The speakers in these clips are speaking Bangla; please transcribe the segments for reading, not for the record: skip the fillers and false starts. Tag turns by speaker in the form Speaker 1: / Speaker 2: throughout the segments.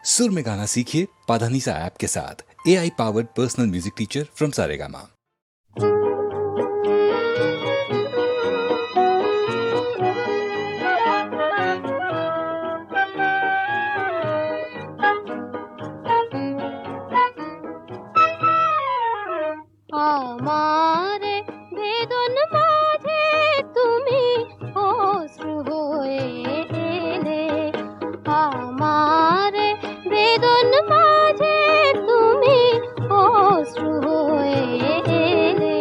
Speaker 1: सुर में गाना सीखिए पाधानीसा ऐप के साथ। AI powered personal music teacher from Saregama.
Speaker 2: আমারে বেদন মাঝে তুমি অশ্রু হয়ে এলে, আমারে বেদন মাঝে তুমি অশ্রু হয়ে এলে,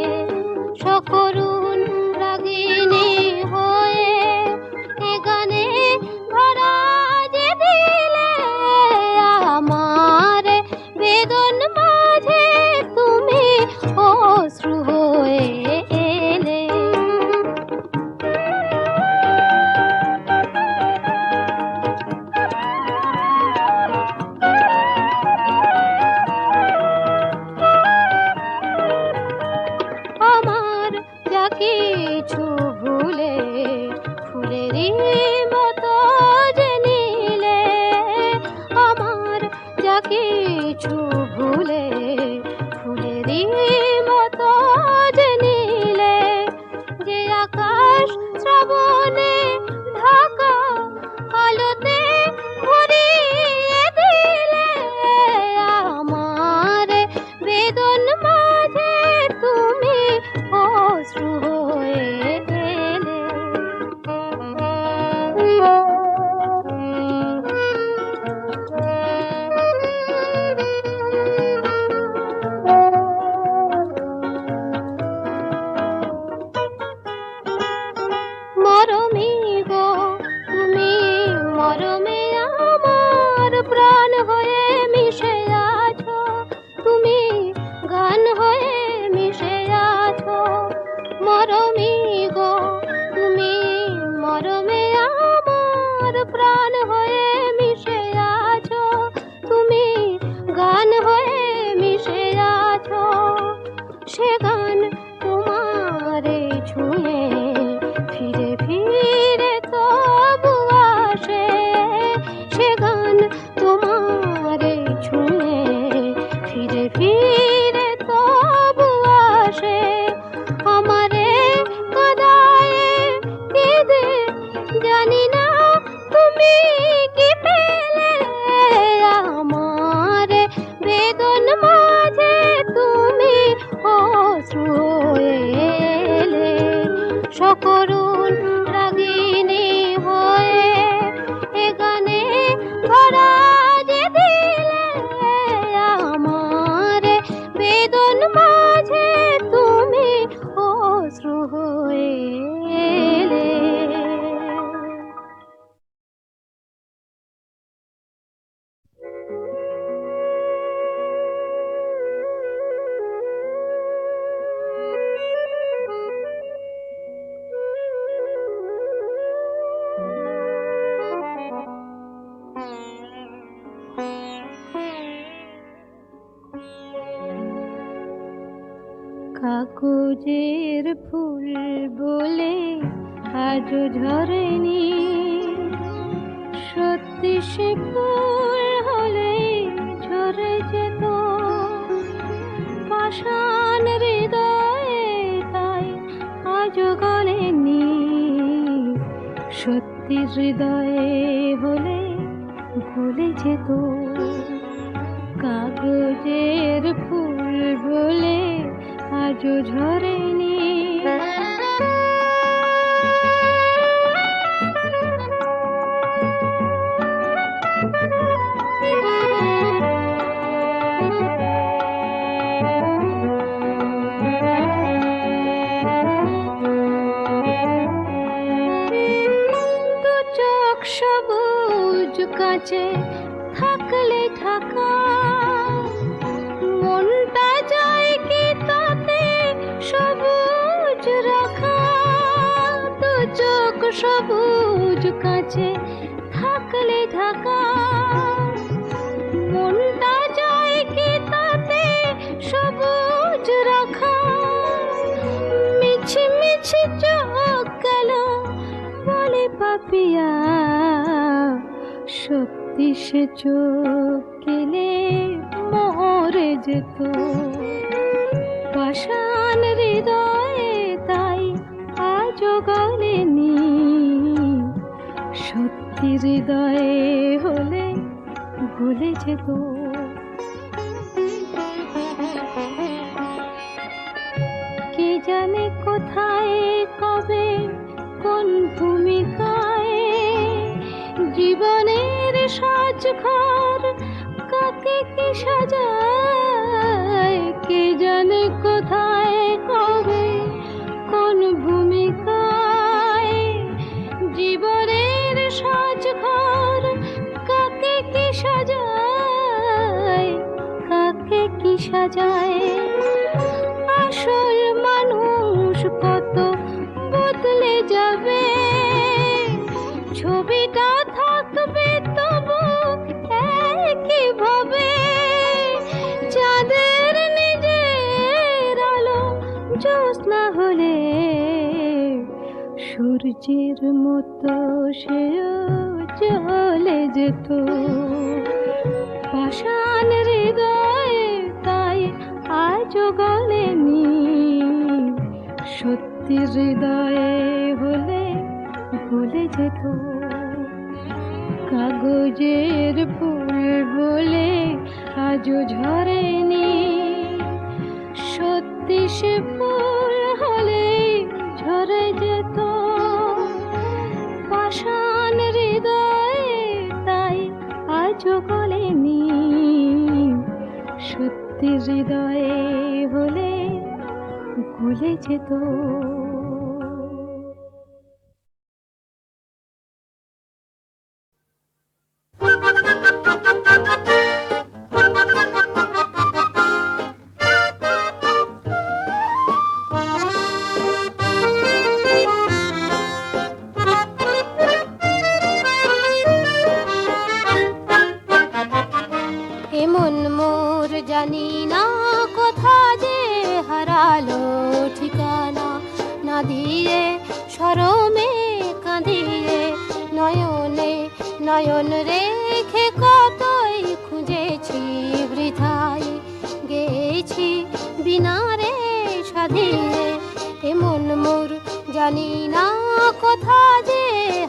Speaker 2: সকরুণ রাগিনী হয়ে এ গানে ভরা যে দিলে, আমারে বেদন মাঝে তুমি অশ্রু হয়ে এলে। আমার যা কিছু ভুলে ফুলেরই মতো যে নীলে, আমার যা কিছু ভুলে ফুলেরই মতো যে নীলে, যে আকাশ শ্রাবণে ঢাকা আলোতে ভরিয়ে দিলে, আমার বেদন মাঝে তুমি অশ্রু হয়ে এলে। মরমী গো তুমি মরমে আমার প্রাণ হয়ে মিশে আছো, তুমি গান হয়ে মিশে আছো। মরমী গো তুমি মরমে আমার প্রাণ হয়ে মিশে আছো, তুমি গান হয়ে মিশে আছো। সে গান তোমারে ছুঁয়ে ফিরে ফিরে তবু আসে, সে গান তোমারে ছুঁয়ে ফিরে ফিরে তবু আসে। আমারে কাঁদায় কেঁদে জানি না তুমি কি পেলে, আমার বেদন মাঝে তুমি অশ্রু হয়ে এলে, সকরুণ রাগিনী হয়ে এ গানে ভরা যে দিলে, আমার বেদন মাঝে তুমি অশ্রু হয়ে এলে। কাগজের ফুল বলে আজও ঝরেনি, সত্যি সে ফুল হলে ঝরে যেত। পাষাণ হৃদয়ে তাই আজও গলেনি, সত্যি হৃদয়ে হলে গলে যেত। কাগজের ফুল বলে আজও ঝরেনি। দু চোখ সবুজ কাঁচে থাকলে ঢাকা, মনটা যায় কি তাতে সবুজ রাখা। দু চোখ সবুজ কাঁচে থাকলে ঢাকা, মনটা যায় কি তাতে সবুজ রাখা। মিছি মিছি চোখ গেল বলে পাপিয়া, সত্যি সে চোখ গেলে মরে যেত পাষাণ হৃদয়ে, তাই আজও গলেনি। সত্যি হৃদয়ে হলে গলে যেত। কে জানে কোথায় কবে কোন ভূমিকায় জীবনের সাজঘর কাকে কি সাজায়। কে জানে কোথায় কবে কোন ভূমিকায় জীবনের সাজঘর কাকে কি সাজায়, কাকে কি সাজায়। আসল মানুষ কত বদলে যাবে, ছবিটা থাকবে তবু একই ভাবে। চাঁদের নিজের আলো জ্যোৎস্না হলে সূর্যের মতো সেও জ্বলে যেত। পাষাণ হৃদয়ে, তাই আজও গলেনি। সত্যি হৃদয়ে হলে গলে যেত। কাগজের ফুল বলে আজও ঝরেনি, সত্যি সে ফুল হলে ঝরে যেত। পাষাণ হৃদয়ে, তাই আজও গলেনি। সত্যি হৃদয়ে হলে গলে যেত।
Speaker 3: এমন মোর জানি না কোথা যে হারালো ঠিকানা, না দিয়ে শরমে কাঁদিয়ে নয়নে নয়ন রেখে কতই খুঁজেছি বৃথায়, গেছি বিনা রে সাধিয়ে। এমন মোর জানি না কোথা যে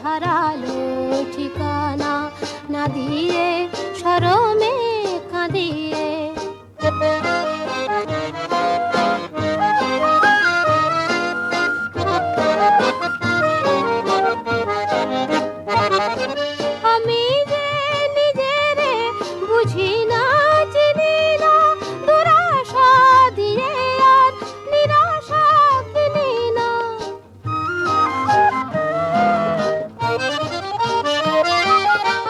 Speaker 3: হারালো ঠিকানা, না দিয়ে শরমে কাঁদিয়ে। আমি যে নিজেরে বুঝি না, চিনি না, দুরাশা দিয়ে আর নিরাশা কিনি না।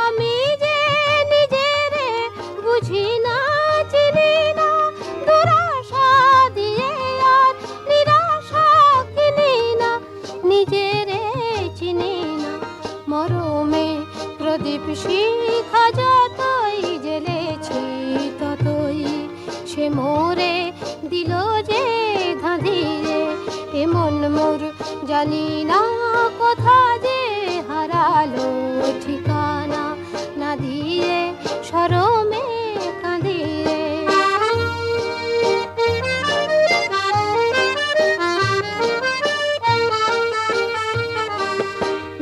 Speaker 3: আমি যে নিজেরে বুঝি না, চিনি না, দুরাশা দিয়ে আর নিরাশা কিনি না। নিজেরে চিনি না, মরমে প্রদীপ শিখা যতই জ্বেলেছি ততই সে মোরে দিল যে ধাঁধিয়ে। এমন মোর জানি না কোথা যে হারালো ঠিকানা, না দিয়ে শরমে কাঁদিয়ে।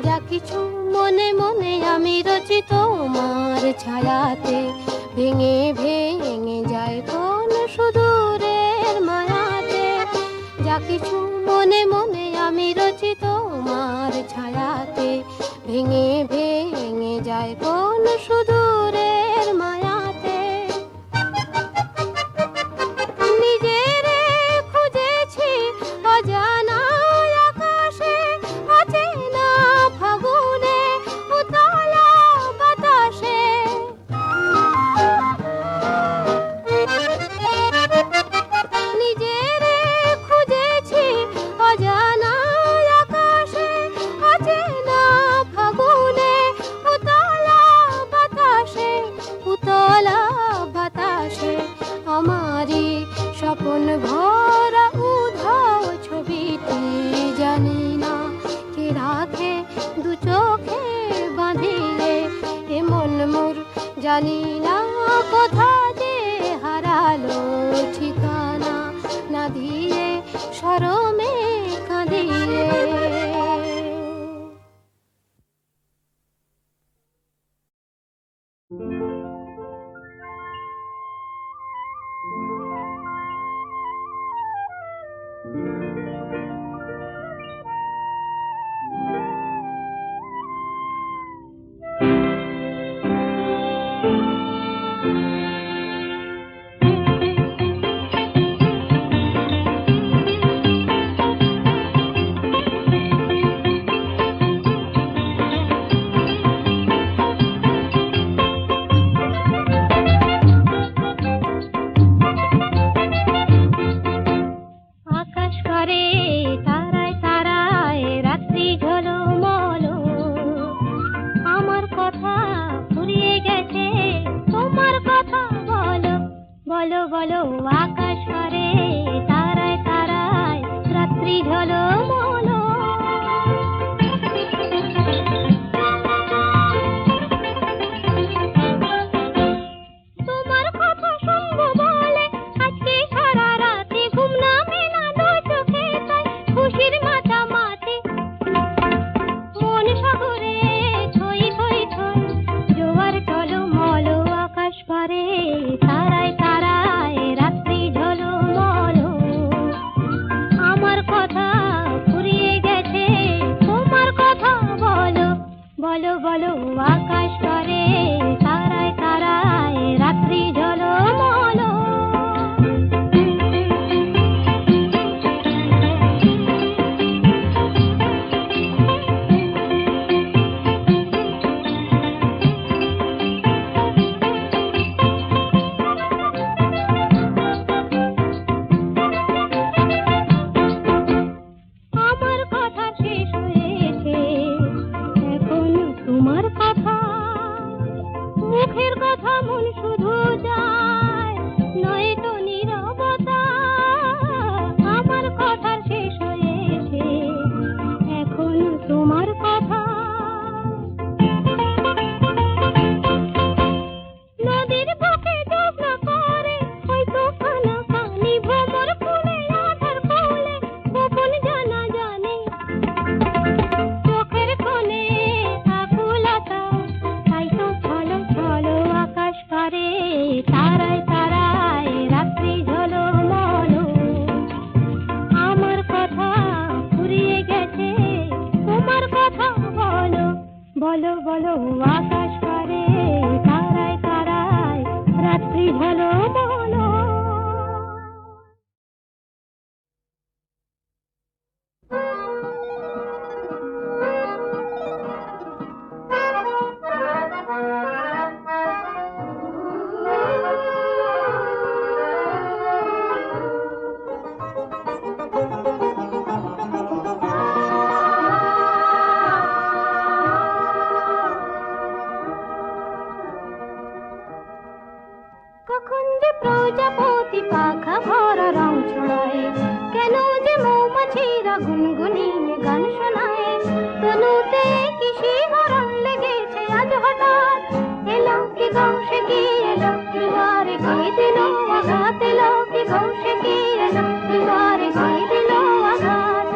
Speaker 3: যা কিছু মনে মনে আমি রচি তোমার ছায়াতে, ভেঙে ভেঙে যায় কোন সুদূরের মায়াতে। যা কিছু মনে মনে আমি রচি তোমার ছায়াতে, ভেঙে ভেঙে যায় কোন সুদূরের মায়াতে। নিজেরে খুঁজেছি অজানা আকাশে, অচেনা ফাগুনে, উতলা বাতাসে। নিজেরে খুঁজেছি অজানা আকাশে, অচেনা ফাগুনে, উতলা বাতাসে, উতলা বাতাসে। আমারই স্বপ্ন ভরা উধাও ছবিটি জানি না কে রাখে দু চোখে বাঁধিয়ে। এমন মোর জানি না কোথা যে হারালো ঠিকানা না দিয়ে শরমে কাঁদিয়ে। বলো বলো আকাশ করে তারায় তারায় রাত্রি ঝলমলো। তোমার কথা শুনবো বলে আজকে সারা রাতে ঘুম নামে না দু চোখে, তাই খুশির মাতামাতি মন সাগরে থই থই থই জোয়ার টলমল। আকাশ করে তারায় তারায় রাত্রি ঝলমলো। আমার কথা ফুরিয়ে গেছে তোমার কথা বলো বলো বলো আকাশ করে তারায় তারায় রাত্রি ঝলমলো। আমার কথা শেষ হয়েছে এখন তোমার কথা, মুখের কথা মন শুধু যায় নয়তো নীরবতা। আমার কথা শেষ হয়েছে এখন তোমার কথা। নদীর বুকে ডুবনা করে হয়তো কানা কানি ভ্রমর ফুলে আধার কোলে গোপন জানা জানে। চোখের কোণে আকুলতা তাই তো ছলো ছলো। আকাশ করে তারায় তারায় রাত্রি ঝলমলো। আমার কথা ফুরিয়ে গেছে তোমার কথা বলো বলো বলো আকাশ করে তারায় তারায় রাত্রি ঝলমলো। কখন যে প্রজাপতি পাখা ভরা রং ছড়ায়, কেন যে মৌমাছিরা গুনগুনিয়ে গান শোনায়। তনুতে কি শিহরণ লেগেছে আজ হঠাৎ, এলো কি গৌসে কি এলো দুয়ারে কি দিল আঘাত। এলো কি গৌসে কি এলো দুয়ারে কি দিল আঘাত।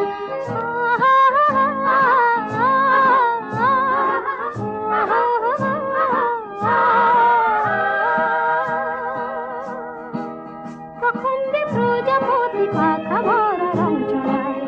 Speaker 3: কখন যে প্রজাপতি পাখা ভরা রং ছড়ায়।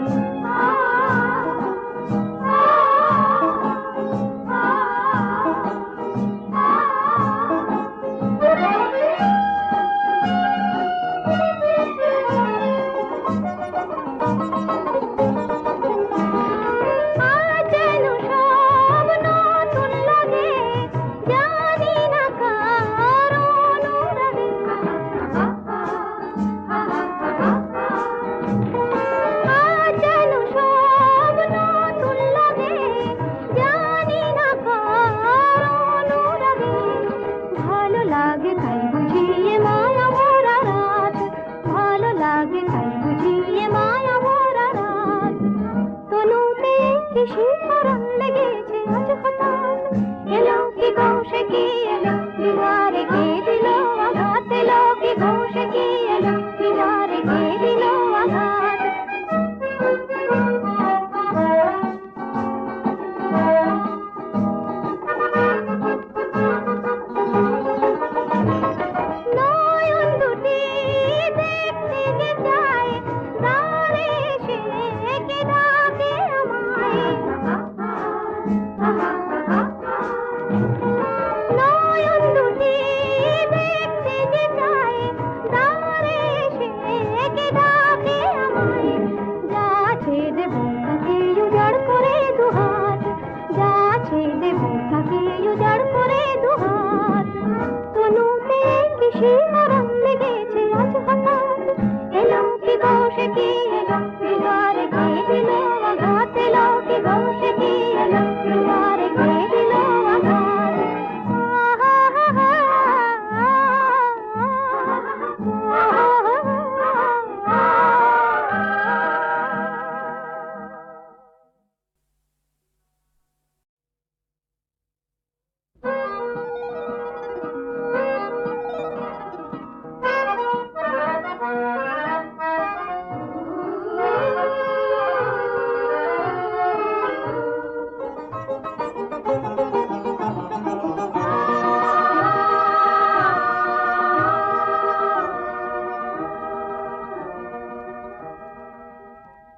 Speaker 3: শিহরণ লেগেছে আজ হঠাৎ এলো কি দোষে কি এলো দুয়ারে গিয়ে দিল আঘাত এলো কি দোষে কি এলো দুয়ারে গিয়ে দিল আঘাত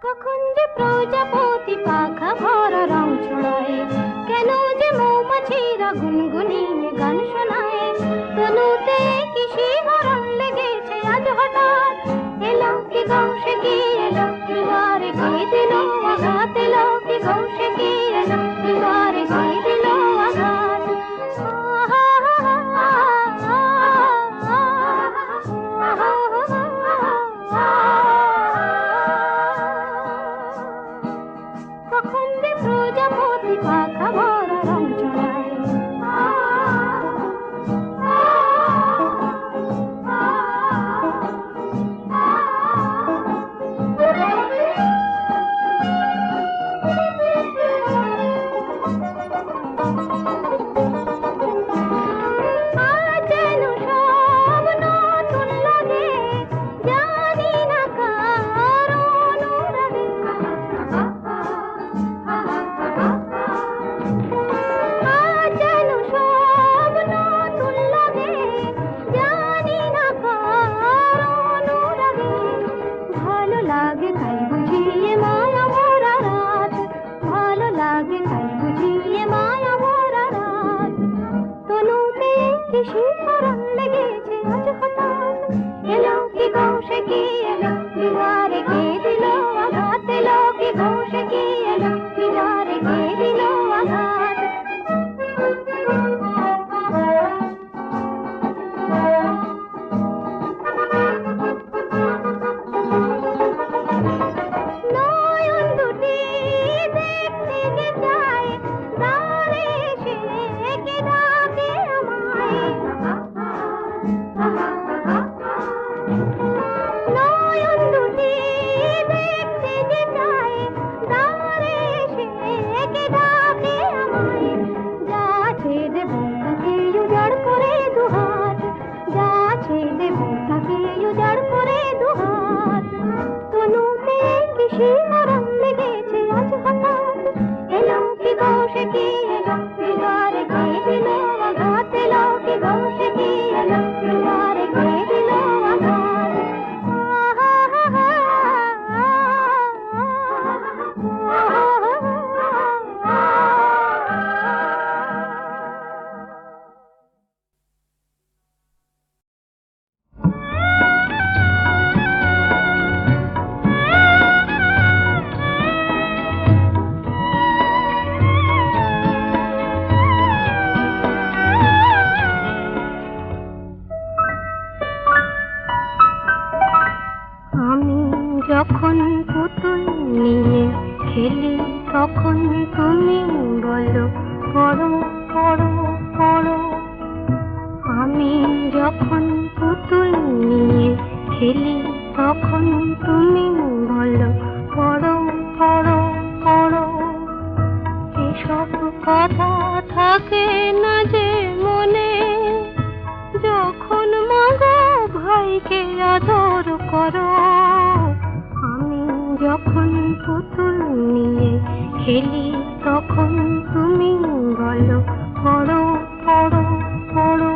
Speaker 3: কখন যে প্রজাপতি পাখা ভরা রং ছড়ায় কেন যে মৌমাছিরা গুনগুনিয়ে গান শোনায় তনুতে কি শিহরণ লেগেছে আজ হঠাৎ এলো কি গৌসে কি এলো দুয়ারে গিয়ে দিল আঘাত এলো কি গৌসে কি এলো দুয়ারে গিয়ে দিল আঘাত কখন যে প্রজাপতি পাখা ভরা রং ছড়ায় যেন সব নতুন লাগে জানি না কার অনুরাগে যেন সব নতুন লাগে জানি না কার অনুরাগে ভালো লাগে তাই বুঝিয়ে মায়া ভরা রাত ভালো লাগে তাই বুঝিয়ে মায়া ভরা রাত তনুতে কি শিহরণ লেগেছে আজ হঠাৎ এলো কি গৌসে কি এলো দুয়ারে গিয়ে দিল আঘাত এলো কি গৌসে কি এলো দুয়ারে গিয়ে দিল আঘাত নয়ন দুটি দেখতে যে চায় দ্বারে এসে কে ডাকে আমায় নয়ন দুটি দেখতে যে চায় দ্বারে এসে কে ডাকে আমায় যাচ্ছে দেবো তাকে উজাড় করে দুহাত যাচ্ছে দেবো তাকে উজাড় করে দুহাত তনুতে কি শিহরণ লেগেছে আজ হঠাৎ এলো কি গৌসে কি এলো দুয়ারে গিয়ে দিল আঘাত এলো কি গৌসে কি এলো দুয়ারে গিয়ে দিল আঘাত আমি যখন পুতুল নিয়ে খেলি তখন তুমি বলো পড়ো পড়ো পড়ো আমি যখন পুতুল নিয়ে খেলি তখন তুমি বলো পড়ো পড়ো পড়ো এসব কথা থাকে না যে মনে যখন মাগো ভাইকে আদর করো আমি যখন পুতুল নিয়ে খেলি তখন তুমি বলো পড়ো পড়ো পড়ো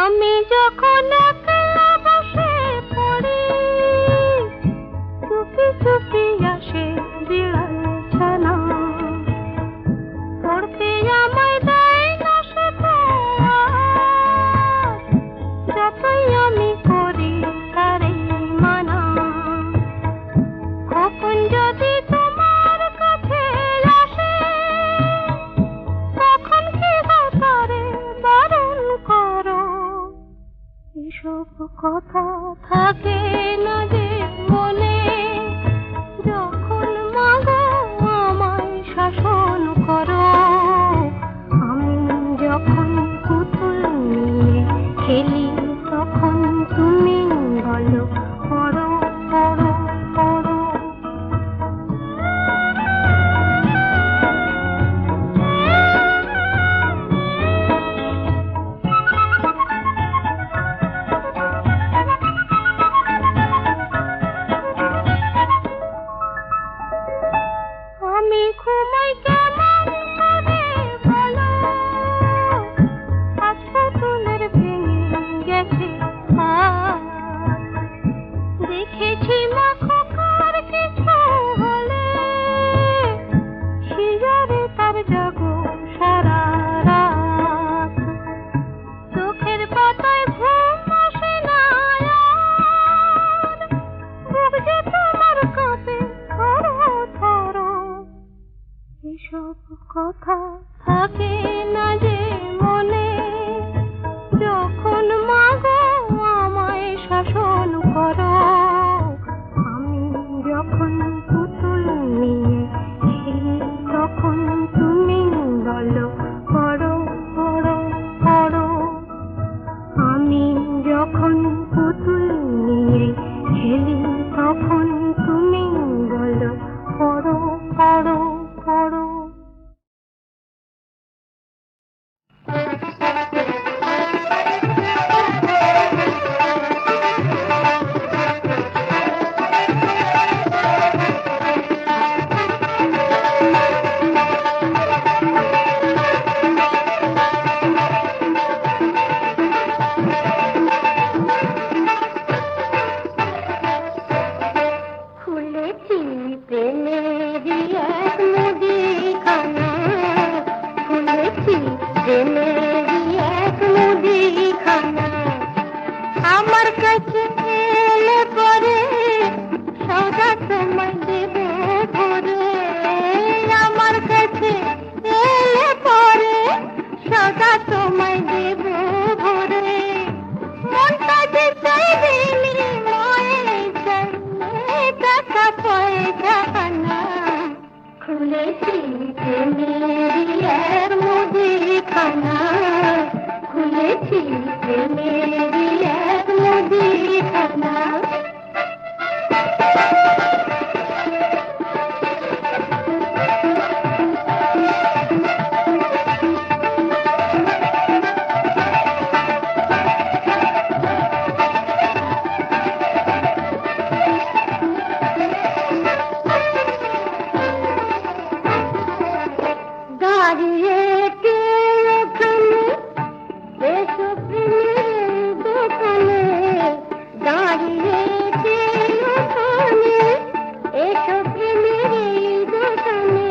Speaker 3: আমি যখন একলা বসে পড়ি চুপি চুপি আসে বিড়াল ছানা পড়তে আমায় দেয় না সে যতই আমি করি দেখেছি মা খোকার কিছু হলে শিজারে তার জাগো সারা রাত চোখের পাতায় ঘুম আসে না আর বুক যে তোমার কাঁপে থরো থরো এসব কথা থাকে না যে মনে যখন মাগো আমায় শাসন করো আমি যখন পুতুল নিয়ে খেলি তখন তুমি বলো পড়ো পড়ো পড়ো আমি যখন পুতুল নিয়ে খেলি তখন তুমি বলো পড়ো পড়ো পড়ো খুলেছি প্রেমেরই এক মুদিখানা খুলেছি প্রেমেরই এক মুদিখানা আমার কাছে এলে পরে সদা তোমায় দেবে ভরে আমার কাছে এলে পরে সদা তোমায় দেবে ভরে মনটা যে চাইবে নির্ময়ে চাইলে টাকা পয়সা না খুলেছি প্রেমেরই এক মুদিখানা খুলেছি প্রেমেরই এক মুদিখানা দাঁড়িয়ে কে ওখানে এসো প্রেমের দোকানে দাঁড়িয়ে কে ওখানে এসো প্রেমের দোকানে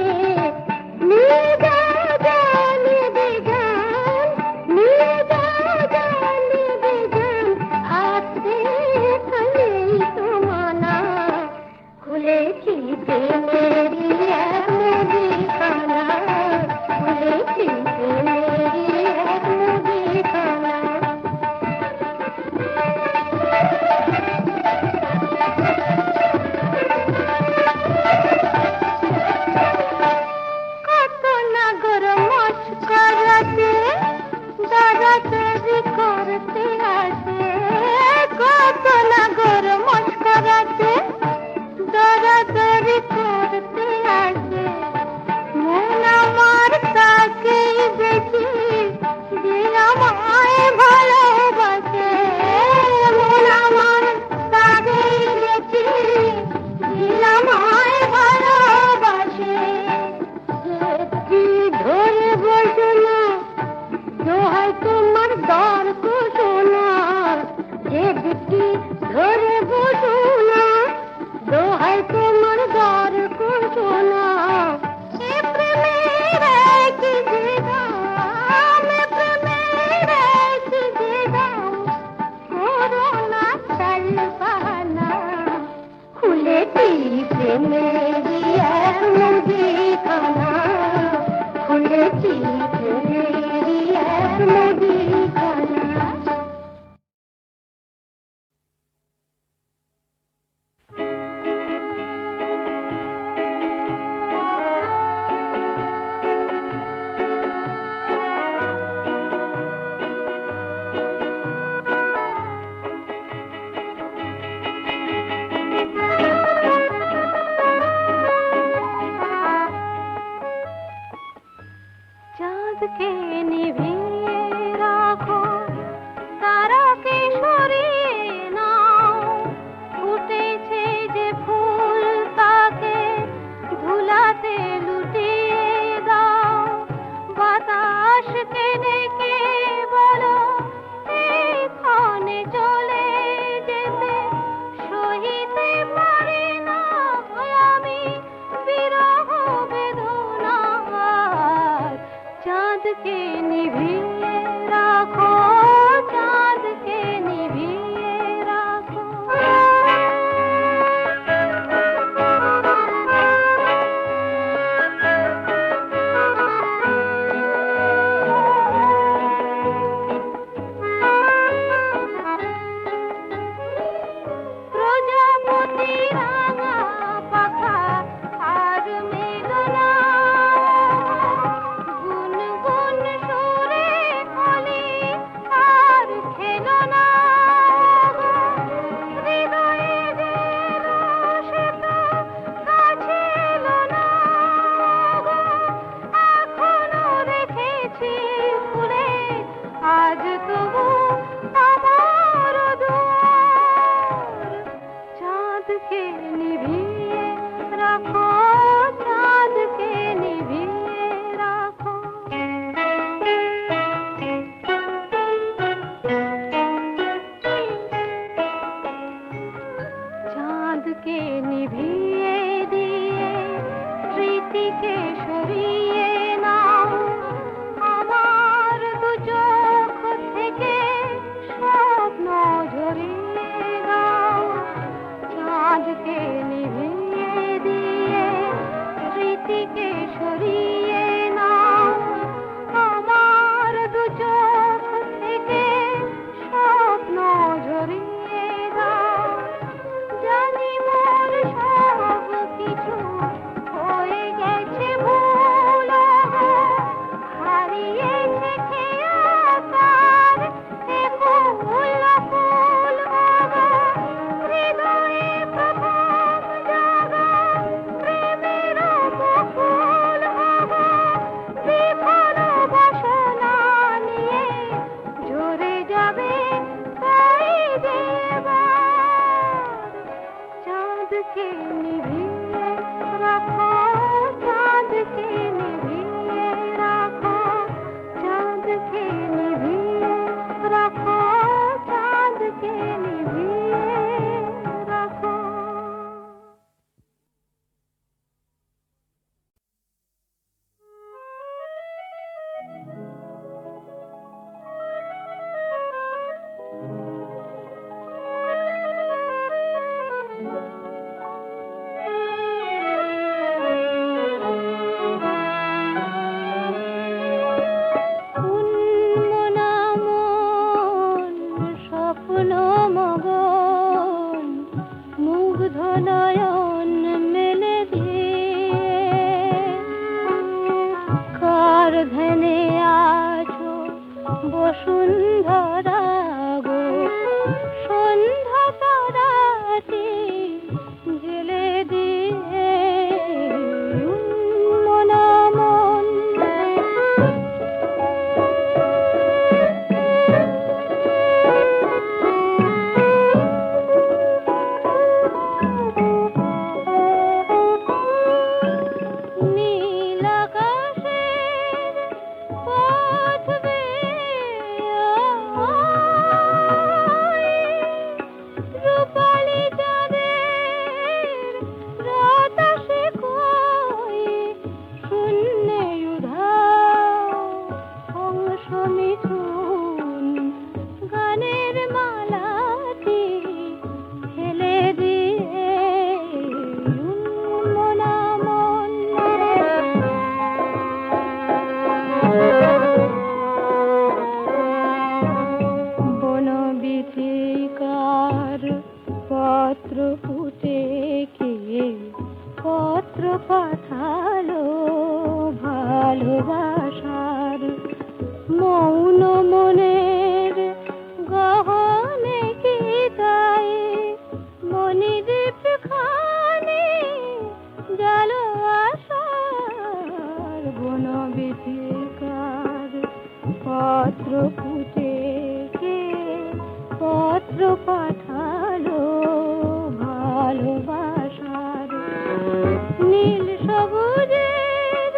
Speaker 3: নিয়ে যাও জানে বেজান নিয়ে যাও জানে বেজান হাতে খালি তোমানা খুলেছি প্রেমেরই এক মুদিখানা খুলেছি প্রেমেরই এক মুদিখানা কত নাগর মস্করাতে দাদাদারি করতে আসে কত নাগর মস্করাতে দাদাদারি করতে আসে মন আমার তাকেই দেখি যে আমায় ভালোবাসে মন আমার তাকেই দেখি যে আমায় ভালোবাসে যেটি ধরে বসো না দোহাই তোমার দর কোশোনা যেটি ধরে বসো না দোহাই তোমার দর কোশোনা এ প্রেমের এক যে দাম এ প্রেমের এক যে দাম করোনা চাল বাহানা খুলেছি প্রেমেরই এক মুদিখানা খুলেছি প্রেমেরই এক মুদিখানা चाँद के চাঁদকে নিভিয়ে রাখো, চাঁদকে নিভিয়ে রাখো। চাঁদকে নিভিয়ে দিয়ে স্মৃতিকে সরিয়ে নাও, আমার দু চোখ থেকে স্বপ্ন ঝরিয়ে দাও। চাঁদকে নিভিয়ে দিয়ে স্মৃতিকে সরিয়ে নাও, আমার দু চোখ থেকে স্বপ্ন ঝরিয়ে দাও। জানি মোর সব কিছু হয়ে গেছে ভুল, হারিয়েছে খেয়া তার এ ফুল ফুল। হৃদয়ে প্রথম জাগা প্রেমের বকুল, বিফল বাসনা নিয়ে ঝরে যাবে তাই দেবার। চাঁদকে নিভিয়ে রাখো, চাঁদকে নিভিয়ে রাখো, চাঁদকে নিভিয়ে রাখো, চাঁদকে নিভিয়ে রাখো। উন্মনা মন স্বপ্ন মগন, মুগ্ধ নয়ন মেলে দিয়ে কার ধ্যানে আছো বসুন্ধরা গো। সন্ধ্যা তারাটি জেলে দিয়ে উন্মনা মন। নীল আকাশের পথ বেয়ে রূপালি চাঁদের রাত আসে কই, শূন্যে উধাও অংশ মিথুন গানের মালাটি ফেলে দিয়ে উন্মনা মন। বনবিথিকার পত্র ফুটে কে পত্র পাঠালো ভালোবাসার। মৌন মনের গহনে কি তাই মনিদীপ খানে জালো আশার। বনবিথিকার পত্র ফুটে কে পত্র পাঠালো ভালোবাসার। নীল সবুজের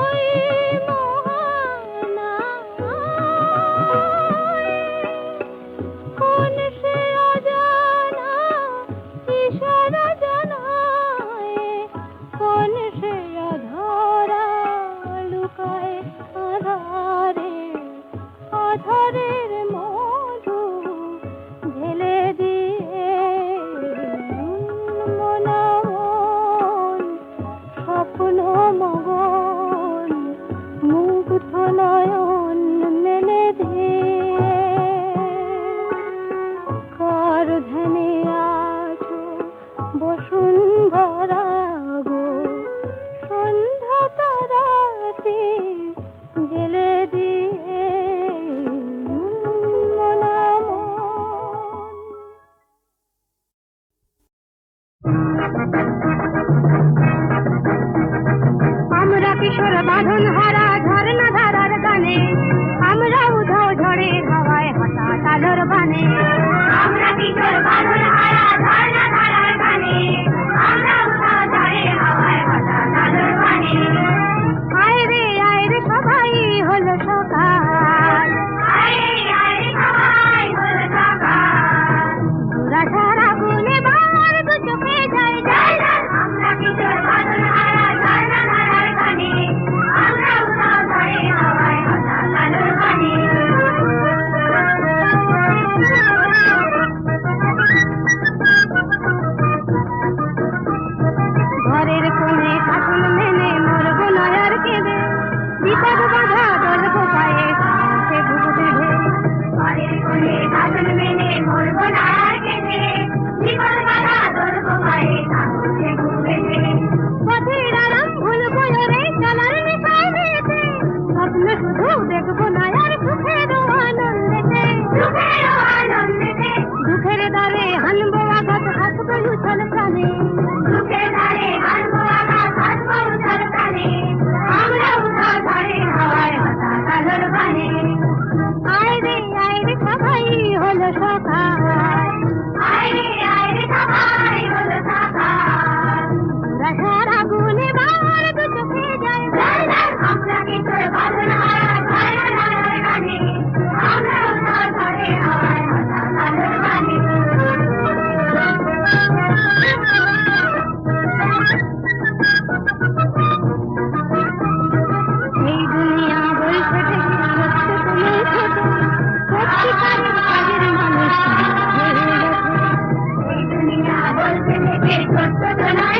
Speaker 3: ওই মোহনায় কোন সে অজানা ইশারা জানায়, কোন সে অধরা লুকায় আধারে। আধারের মধু ঢেলে দিয়ে উন্মনা মন স্বপ্ন মগন, মুগ্ধ নয়ন মেলে দিয়ে কার ধ্যানে আছো বসুন্ধরা গো। সন্ধ্যা তারাটি জেলে দিয়ে উন্মনা মন। আমরা কিশোর বাঁধন হারা ঝর্ণা ধারার গানে, আমরা উধাও ঝড়ের হাওয়ায় হঠাৎ আলোর বানে। আমরা কিশোর বাঁধন হারা ঝর্ণা ধারার গানে, প্রাণে দুঃখে ধারে হারবো আঘাত হাসবো উধার প্রাণে আমরা উধার ধারে হাওয়ায় হতাশ আলোর বানে আয় রে সবাই হলো সকাল আয় রে সবাই হলো সকাল রসার আগুনে বার দু চোখে যায় আমরা কি তোর বাঁধনা গানে আমরা উধার ধারে হাওয়ায় হতাশ আলোর বানে এই দুনিয়া বলছে সত্যিকারের কাজের মানুষ এই দুনিয়া বলছে সত্য তো না